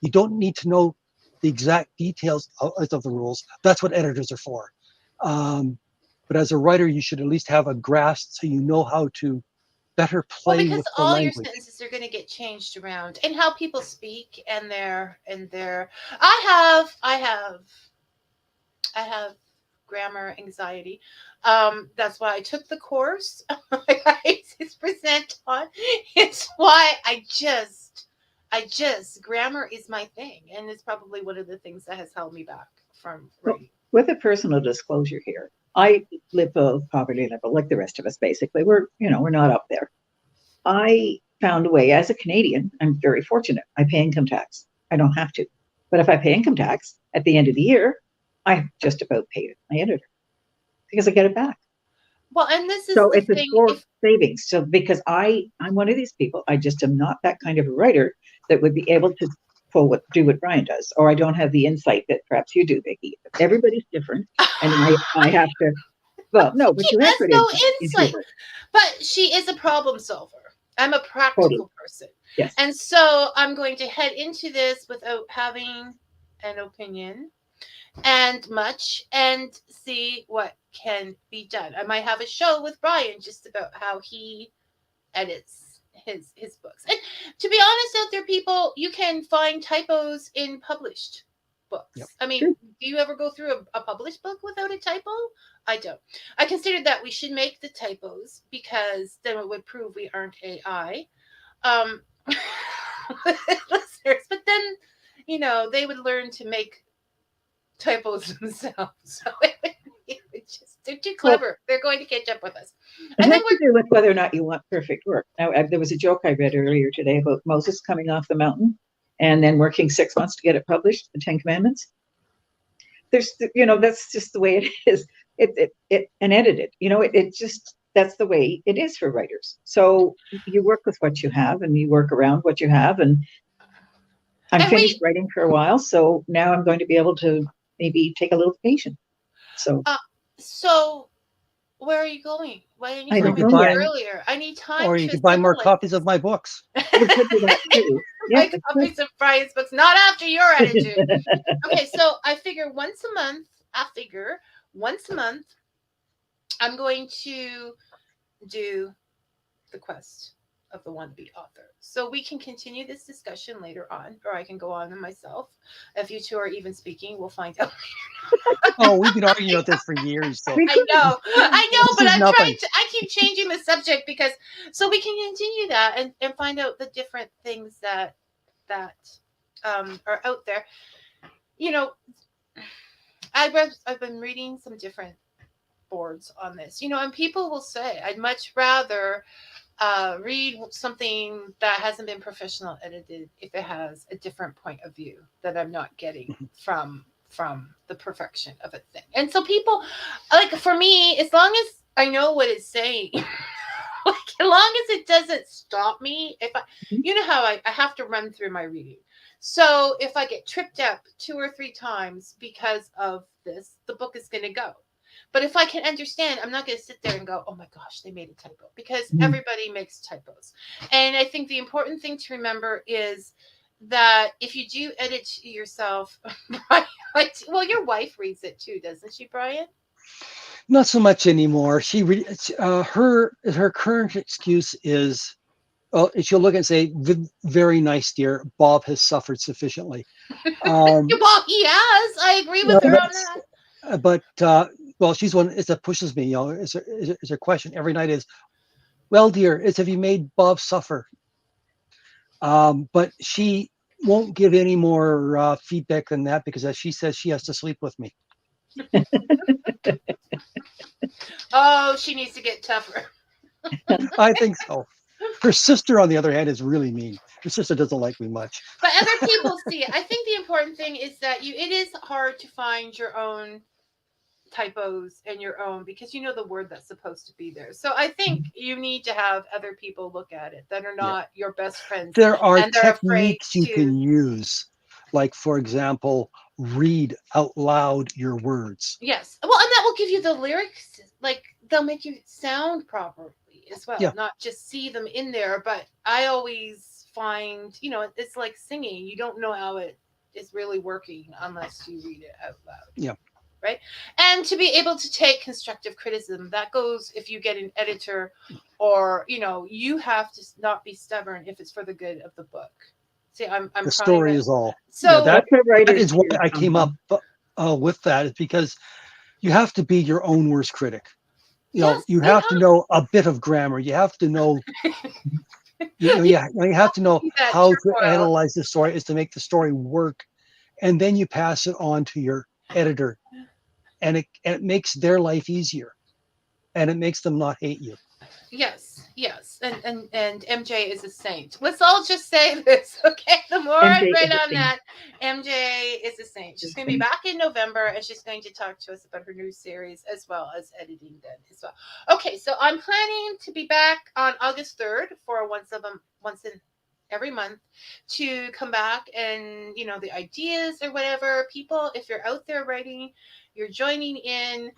you don't need to know the exact details of the rules. That's what editors are for. But as a writer, you should at least have a grasp so you know how to better play with the language. Because all your sentences are going to get changed around, and how people speak, and their. I have grammar anxiety. That's why I took the course. I just present on. It's why I just grammar is my thing, and it's probably one of the things that has held me back from writing. With a personal disclosure here, I live a poverty level like the rest of us. Basically, we're not up there. I found a way as a Canadian. I'm very fortunate. I pay income tax. I don't have to, but if I pay income tax at the end of the year, I just about paid my editor because I get it back. Well, and this is so the it's thing. A forced savings. So because I'm one of these people, I just am not that kind of a writer that would be able to do what Brian does, or I don't have the insight that perhaps you do, Vicky. Everybody's different, and I have to. Well, no, but you have no insight. But she is a problem solver. I'm a practical person. Yes. And so I'm going to head into this without having an opinion and see what can be done. I might have a show with Brian just about how he edits his books. And to be honest, out there, people, you can find typos in published books. Yep. I mean, True. do you ever go through a published book without a typo? I don't. I considered that we should make the typos because then it would prove we aren't AI. Listeners, but then, they would learn to make typos themselves. So they're too clever. They're going to catch up with us. It has to do with whether or not you want perfect work. Now, there was a joke I read earlier today about Moses coming off the mountain and then working 6 months to get it published, the 10 Commandments. That's just the way it is. It and edited. That's the way it is for writers. So you work with what you have and you work around what you have. And I'm finished writing for a while, so now I'm going to be able to maybe take a little vacation. So where are you going? Why didn't you tell me that earlier? I need time. Or you can buy more copies of my books. We could do that too. Buy copies of Brian's books, not after your attitude. Okay, so I figure once a month, I'm going to do the quest of the Wannabe Author. So we can continue this discussion later on, or I can go on myself. If you two are even speaking, we'll find out. Oh, we've been arguing about this for years. So. I know, but I keep changing the subject because so we can continue that and find out the different things that are out there. I've been reading some different boards on this, and people will say I'd much rather read something that hasn't been professional edited if it has a different point of view that I'm not getting from the perfection of a thing. And so people, like, for me, as long as I know what it's saying, like, as long as it doesn't stop me, if how I have to run through my reading. So if I get tripped up 2 or 3 times because of this, the book is going to go. But if I can understand, I'm not going to sit there and go, oh my gosh, they made a typo, because everybody makes typos. And I think the important thing to remember is that if you do edit yourself, well, your wife reads it too, doesn't she, Brian? Not so much anymore. Her current excuse is, she'll look and say, "Very nice, dear. Bob has suffered sufficiently." Well, he has. I agree with her on that. But she's one that pushes me. Is her question every night is, "Well, dear, have you made Bob suffer?" But she won't give any more feedback than that because, as she says, she has to sleep with me. Oh, she needs to get tougher. I think so. Her sister, on the other hand, is really mean. Her sister doesn't like me much. But other people see it. I think the important thing is that it is hard to find your own typos and your own, because the word that's supposed to be there. So I think you need to have other people look at it that are not your best friends. There are techniques you can use, like, for example, read out loud your words. Yes. Well, and that will give you the lyrics. Like, they'll make you sound properly as well, not just see them in there. But I always find, it's like singing. You don't know how it is really working unless you read it out loud. Yeah. Right. And to be able to take constructive criticism, that goes if you get an editor, or, you have to not be stubborn if it's for the good of the book. See, I'm the story is all. So that is why I came up with that, is because you have to be your own worst critic. You have to know a bit of grammar. You have to know, you have to know how to analyze the story, is to make the story work, and then you pass it on to your editor, and it makes their life easier, and it makes them not hate you. Yes, and MJ is a saint. Let's all just say this, okay? The more I read on that, MJ is a saint. She's going to be back in November, and she's going to talk to us about her new series as well as editing then as well. Okay, so I'm planning to be back on August 3rd for once in every month to come back and, the ideas or whatever. People, if you're out there writing, you're joining in,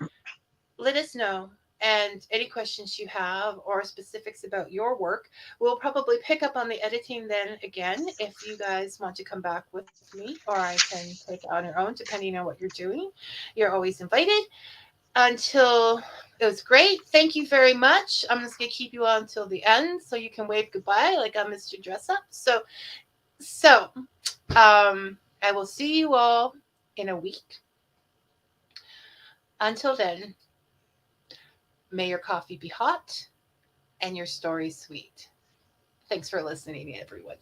let us know. And any questions you have or specifics about your work, we'll probably pick up on the editing then again if you guys want to come back with me, or I can take it on your own, depending on what you're doing. You're always invited. Until it was great. Thank you very much. I'm just going to keep you on until the end so you can wave goodbye like I'm Mr. Dress Up. So I will see you all in a week. Until then, may your coffee be hot and your story sweet. Thanks for listening, everyone.